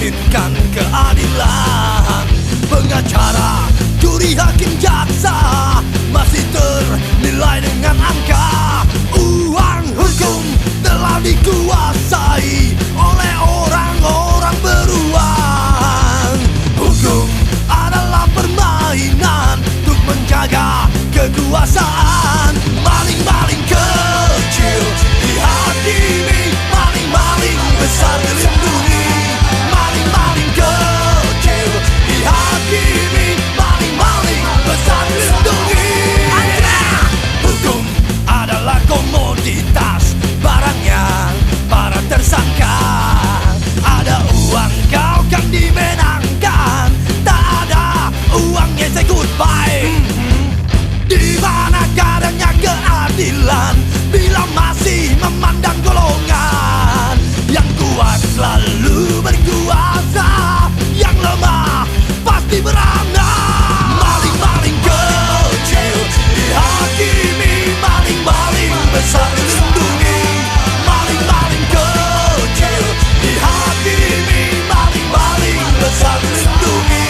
mencerminkan keadilan. Pengacara, juri, hakim, jaksa masih ternilai dengan angka. Uang hukum telah dikuasai oleh orang-orang beruang. Hukum adalah permainan untuk menjaga kekuasaan. Maling-maling kecil dihakimi, maling-maling besar dilindungi. Maling-maling kecil dihakimi, maling-maling besar dilindungi. Hukum adalah komoditas, barangnya para tersangka. Ada uang kau kan dimenangkan, tak ada uangnya say goodbye. Di mana kadangnya keadilan bila masih memandang golongan yang kuat selalu berkuasa, yang lemah pasti beranak. Maling-maling kecil dihakimi, maling-maling besar dilindungi. Maling-maling kecil dihakimi, maling-maling besar dilindungi.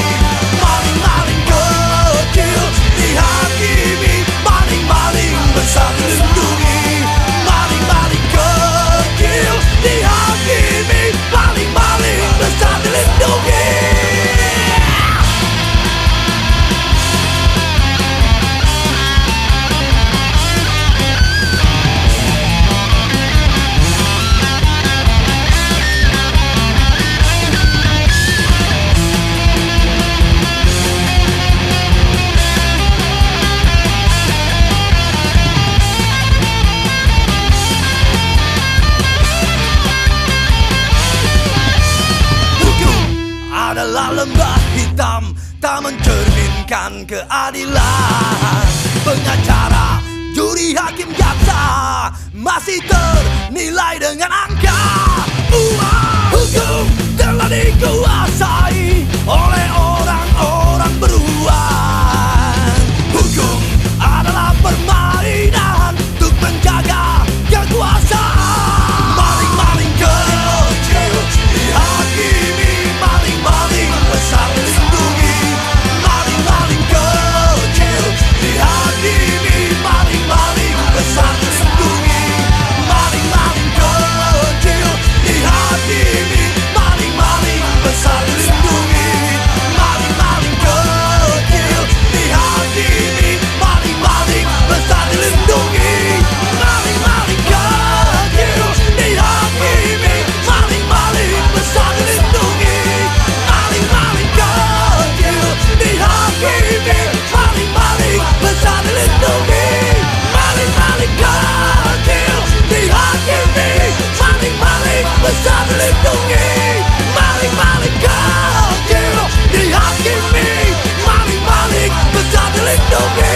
Maling-maling kecil dihakimi, maling-maling besar dilindungi. Maling-maling kecil dihakimi, maling-maling besar dilindungi. Adalah lembah hitam, tak mencerminkan keadilan. Pengacara, juri, hakim, jaksa masih ternilai dengan angka. Hukum telah dikuasai oleh orang-orang beruang. Hukum adalah permainan untuk menjaga kekuasaan. Maling-maling kecil dihakimi, maling-maling besar dilindungi. Maling-maling kecil dihakimi, maling-maling besar dilindungi. Maling-maling kecil dihakimi, maling-maling besar dilindungi. Maling-maling kecil dihakimi, maling-maling besar dilindungi. Maling-maling kecil dihakimi, maling-maling besar dilindungi. Maling-maling kecil dihakimi, maling-maling besar dilindungi. Maling-maling kecil dihakimi, maling-maling besar dilindungi. Maling-maling kecil dihakimi, maling-maling besar dilindungi.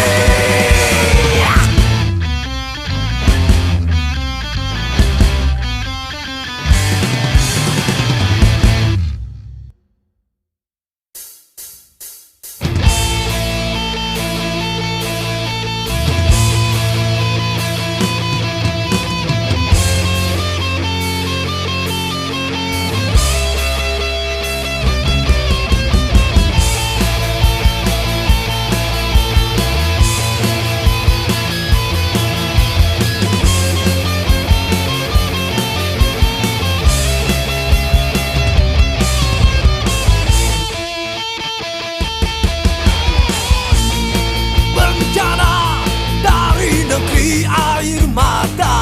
Bencana dari negeri air mata.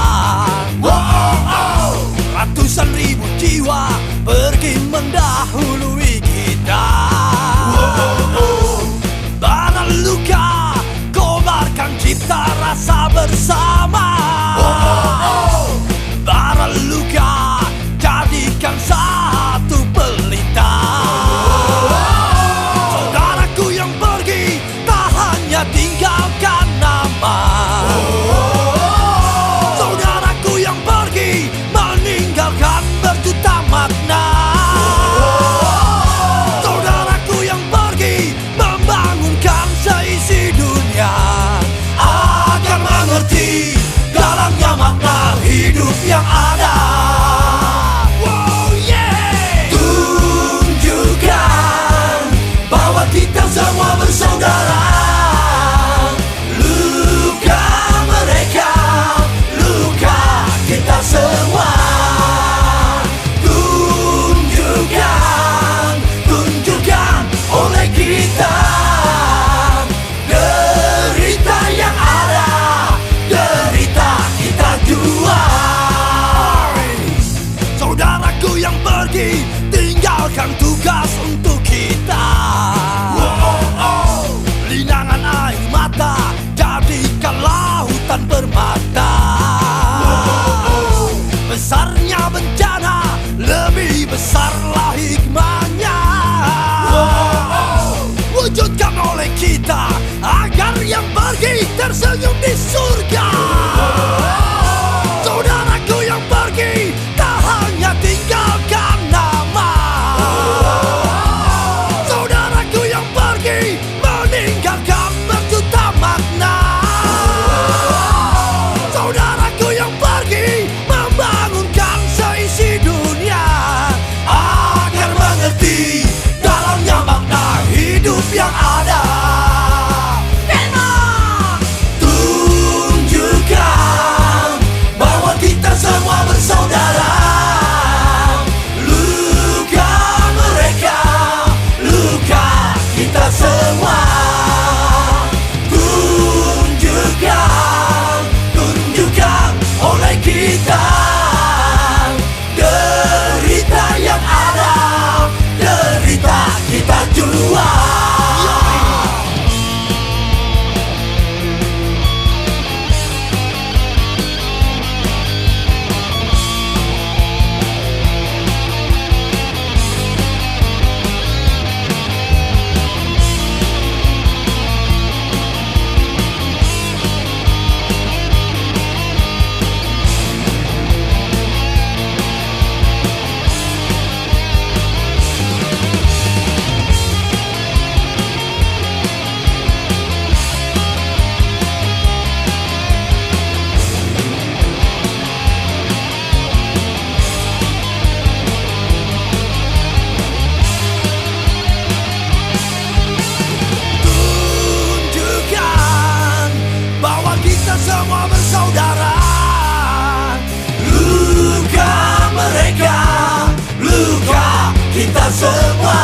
Ratusan ribu jiwa pergi mendahului kita. Bara luka kobarkan cipta rasa bersama. Bara luka jadikan satu pelita. Saudaraku yang pergi tak hanya tinggalkan nama. Saudaraku yang pergi meninggalkan berjuta makna. Saudaraku yang pergi membangunkan seisi dunia agar mengerti semua.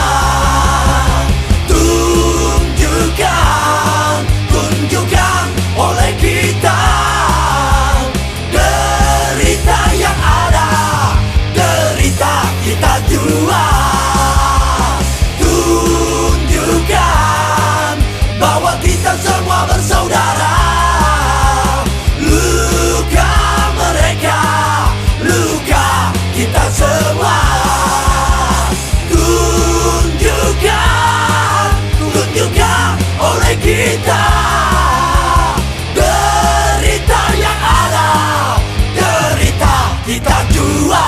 Tunjukkan oleh kita derita yang ada, derita kita jua. Tunjukkan bahwa kita semua bersaudara. Luka mereka, luka kita semua. Tunjukkan oleh kita derita yang ada, derita kita jua.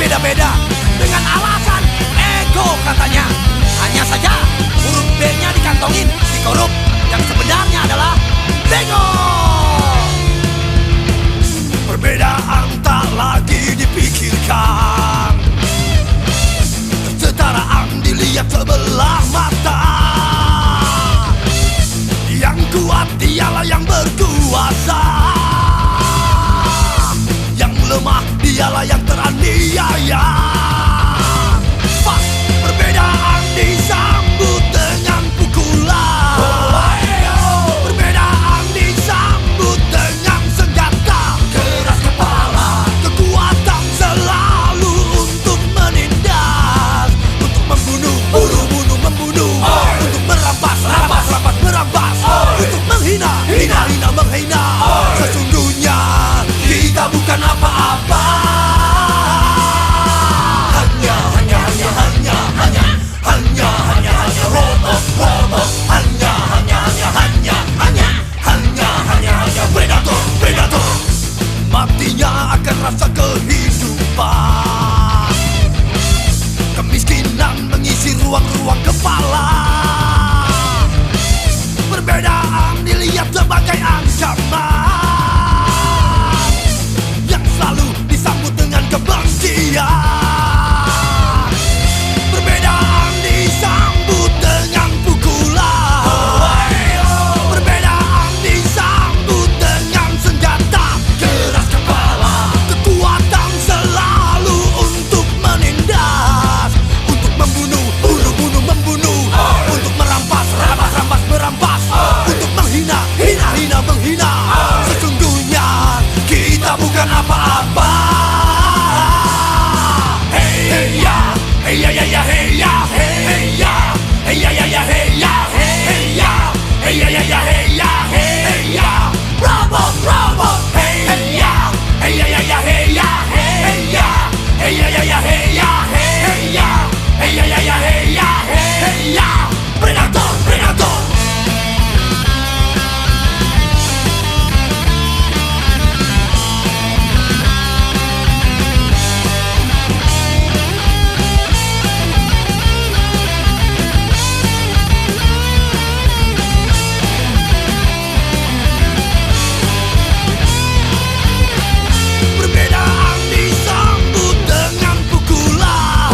berbeda-beda dengan alasan ego katanya. Hanya saja huruf B-nya dikantongin di korup yang sebenarnya adalah bego. Perbedaan tak lagi dipikirkan, kesetaraan dilihat sebelah mata. Yang kuat dialah yang berkuasa, yang lemah dialah yang teraniaya. Pas perbedaan disambut dengan pukulan, perbedaan disambut dengan senjata. Keras kepala, kekuatan selalu untuk menindas, untuk membunuh, bunuh, membunuh, untuk merampas, merampas, untuk menghina, hina, menghina. Sesungguhnya kita bukan apa-apa. Hanya robot. Hanya predator. Matinya akan rasa kehidupan. Kemiskinan mengisi ruang-ruang kepala. Perbedaan dilihat sebagai ancaman yang selalu disambut dengan kebencian. Perbedaan disambut dengan pukulan, perbedaan disambut dengan senjata. Keras kepala, kekuatan selalu untuk menindas, untuk membunuh, membunuh, untuk merampas, untuk menghina, menghina. Sesungguhnya kita bukan apa-apa. Hey ya, hey ya, hey ya, hey ya, hey ya, hey ya, hey ya, hey ya, hey ya, hey ya, hey ya, hey ya. Robot, hey ya, hey ya, hey ya, hey ya, hey ya, hey ya, hey ya, hey ya, hey ya, hey ya, hey ya, hey ya. Predator. Perbedaan disambut dengan pukulan,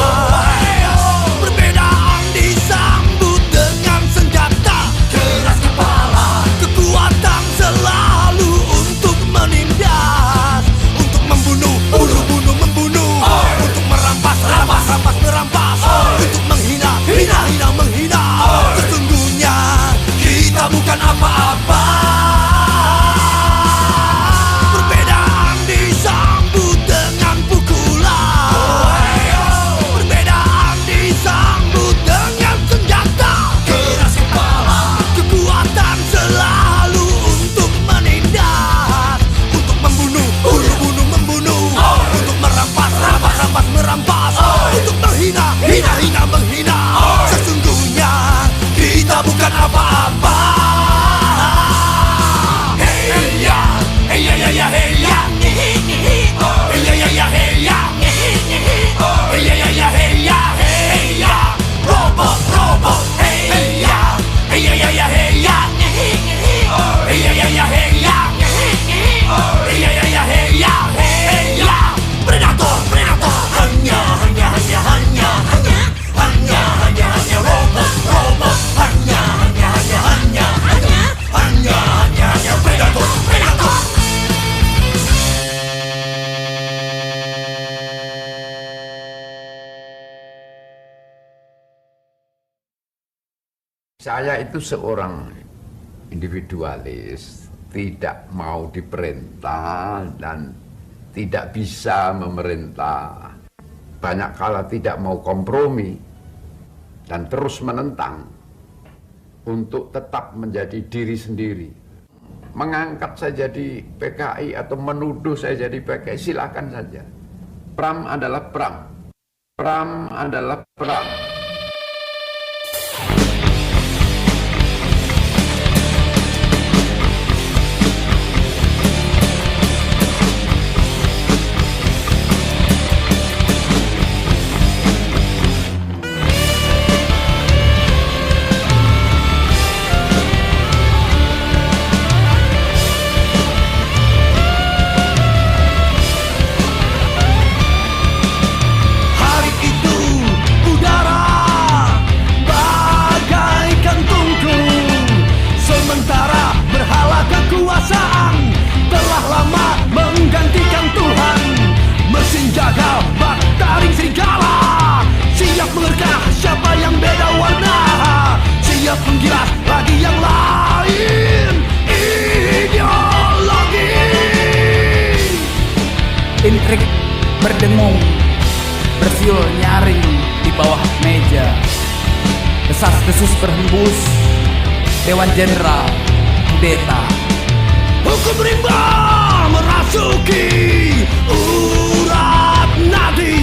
perbedaan disambut dengan senjata. Keras kepala, kekuatan selalu untuk menindas, untuk membunuh, membunuh, untuk merampas, untuk menghina, menghina. Sesungguhnya kita bukan apa-apa. Perbedaan disambut dengan pukulan, perbedaan disambut dengan senjata. Keras kepala, kekuatan selalu untuk menindas, untuk membunuh, membunuh, untuk merampas, untuk menghina, menghina. Sesungguhnya kita bukan apa-apa. Hey ya, hey ya, hey ya, hey ya, hey ya, hey ya, hey ya, hey ya, hey ya, hey ya. Robot, hey ya, hey ya, hey ya, hey ya, hey ya, hey ya, hey ya, hey ya, hey ya, hey ya. Predator. Hanya robot. Hanya predator. Saya itu seorang individualis, tidak mau diperintah dan tidak bisa memerintah. Banyak kala tidak mau kompromi dan terus menentang untuk tetap menjadi diri sendiri. Mengangkat saya jadi PKI atau menuduh saya jadi PKI, silakan saja. Pram adalah Pram. Pram adalah Pram. dengung bersiul nyaring di bawah meja. Desas-desus berhembus, Dewan Jenderal kudeta. Hukum rimba merasuki urat nadi,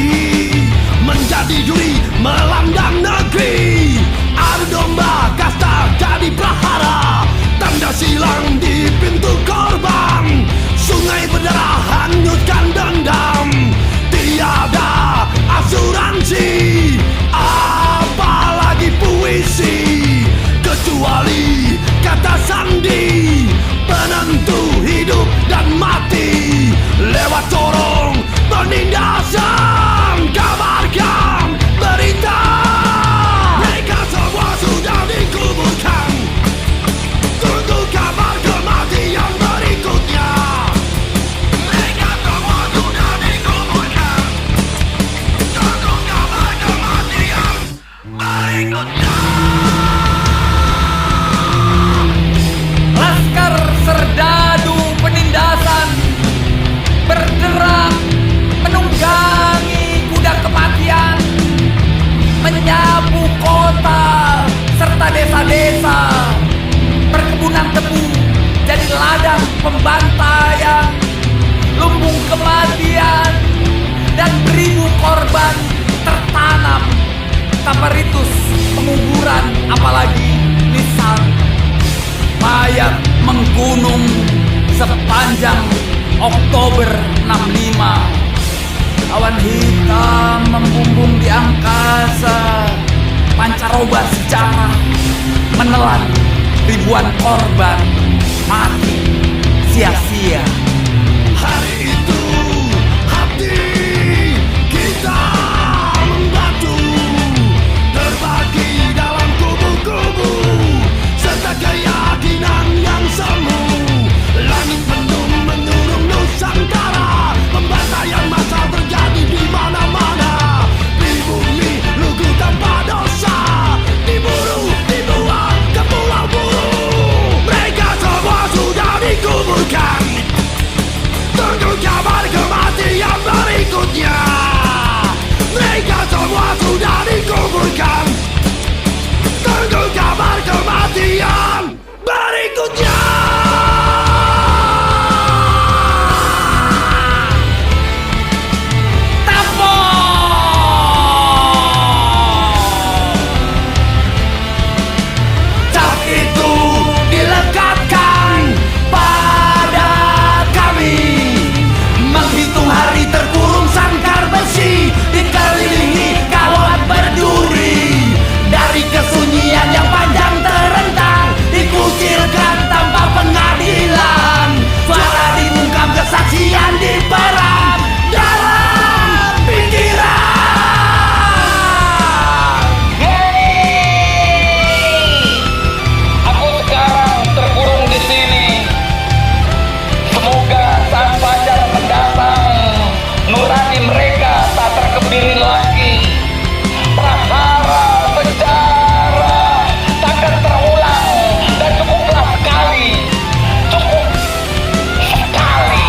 menjadi duri melanda negeri. Adu domba kasta jadi prahara, tanda silang di pintu korban. Sungai berdarah hanyutkan dendam, tiada asuransi, apalagi puisi, kecuali kata sandi, penentu hidup dan mati. Lewat corong penindasan, kabarkan berita, mereka semua sudah dikuburkan. Tunggu kabar kematian berikutnya. Mereka semua sudah dikuburkan. Tunggu kabar kematian berikutnya. Laskar serdadu penindasan bergerak menunggangi kuda kematian, menyapu kota serta desa-desa. Perkebunan tebu jadi ladang pembantaian, lumbung kematian dan beribu korban tertanam tanpa ritus penguburan, apalagi nisan. Mayat menggunung sepanjang Oktober 65. Awan hitam membumbung di angkasa, pancaroba sejarah menelan ribuan korban mati sia-sia. Hari itu hati kita membatu, terbagi dalam kubu-kubu, serta keyakinan yang semu. Langit mendung mengurung Nusantara, pembantaian massal terjadi di mana-mana. Di bumi lugu tanpa dosa, diburu, dibuang ke pulau buru. Mereka semua sudah dikuburkan. Tunggu kabar kematian berikutnya. Mereka semua sudah dikuburkan. Tunggu kabar kematian berikutnya. Cap itu dilekatkan pada kami, menghitung hari terkurung sangkar besi, dikelilingi kawat berduri. Dari kesunyian yang panjang terentang, dikucilkan tanpa pengadilan. Suara dibungkam, kesaksian diperam dalam pikiran. Aku sekarang terkurung di sini. Semoga saat fajar mendatang, nurani mereka tak terkebiri lagi. Prahara sejarah takkan terulang, dan cukuplah sekali, cukup sekali.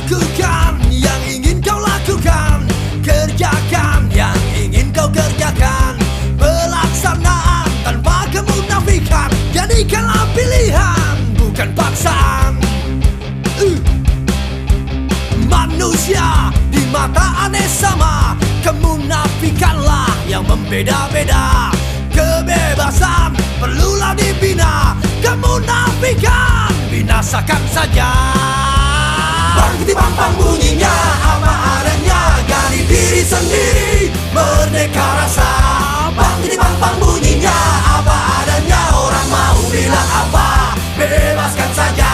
Lakukan yang ingin kau lakukan, kerjakan yang ingin kau kerjakan. Pelaksanaan tanpa kemunafikan, jadikanlah pilihan bukan paksaan. Manusia di mata aneh sama, kemunafikanlah yang membeda-beda. Kebebasan perlulah dibina, kemunafikan binasakan saja. Bang titi bang bang bunyinya apa adanya, gali diri sendiri, merdeka rasa. Bang titi bang bang bunyinya apa adanya, orang mau bilang apa, bebaskan saja.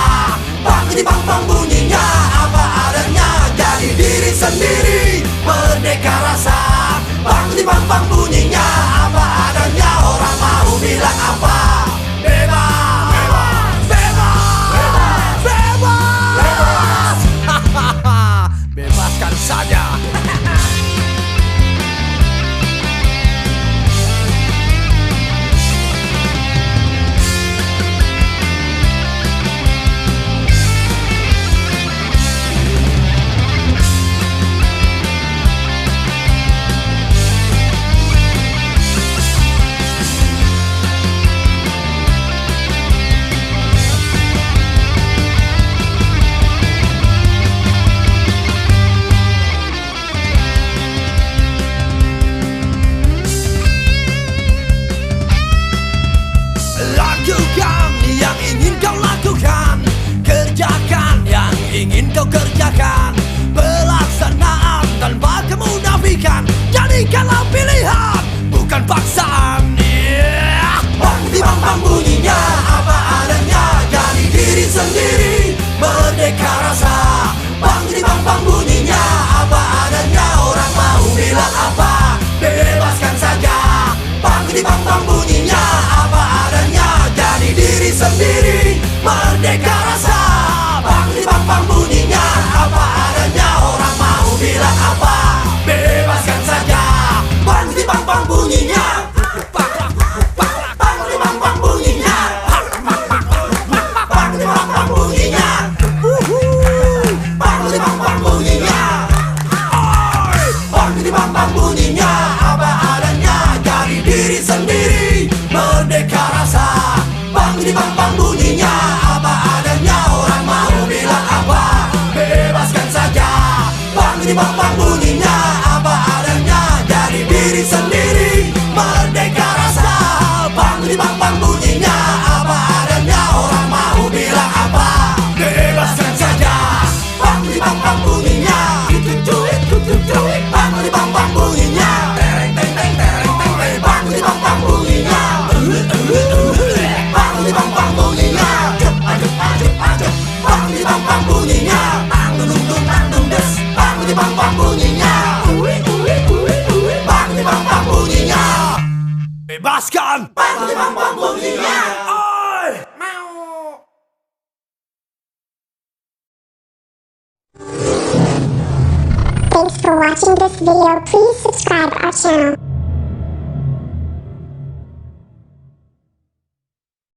Bang titi bang bang bunyinya apa adanya, gali diri sendiri, merdeka rasa. Bang titi bang bang bunyinya apa adanya, orang mau bilang apa, bebas, bebas, bebas, bebas, bebas. Bebaskan saja. Lakukan yang ingin kau lakukan, kerjakan yang ingin kau kerjakan. Pelaksanaan tanpa kemunafikan, jadikanlah pilihan bukan paksaan. Bang titi bang bang bunyinya apa adanya, jadi diri sendiri, merdeka rasa. Bang titi bang bang bunyinya apa adanya, orang mau bilang apa, bebaskan saja. Bang titi bang bang bunyinya apa adanya, jadi diri sendiri, merdeka rasa. Bang titi bang bang bunyinya apa adanya, orang mau bilang apa, bebaskan saja. Bang titi bang bang bunyinya, bang titi bang bang bunyinya, bang titi bang bang bunyinya, bang titi bang bang bunyinya, bang titi bang bang bunyinya apa adanya, jadi diri sendiri, merdeka rasa. Bang titi bang bang bunyinya apa adanya, orang mau bilang apa, bebaskan saja. Bang titi bang bang bunyinya apa adanya, jadi diri sendiri, merdeka rasa. Bang titi bang bang bunyinya apa adanya, orang mau bilang apa, bebaskan saja. Bang titi bang bang bunyinya, bang titi bang bang bunyinya, tereng teng teng tereng teng teng. Bang titi bang bang bunyinya, bang titi bang bang bunyinya, ajup ajup ajup. Bang titi bang bang bunyinya, tang dung dung tang dung des. Bang titi bang bang bunyinya, bang titi bang bang bunyinya, bebaskan. Bang titi bang bang bunyinya. Oi, mau. Thanks for watching this video. Please subscribe our channel.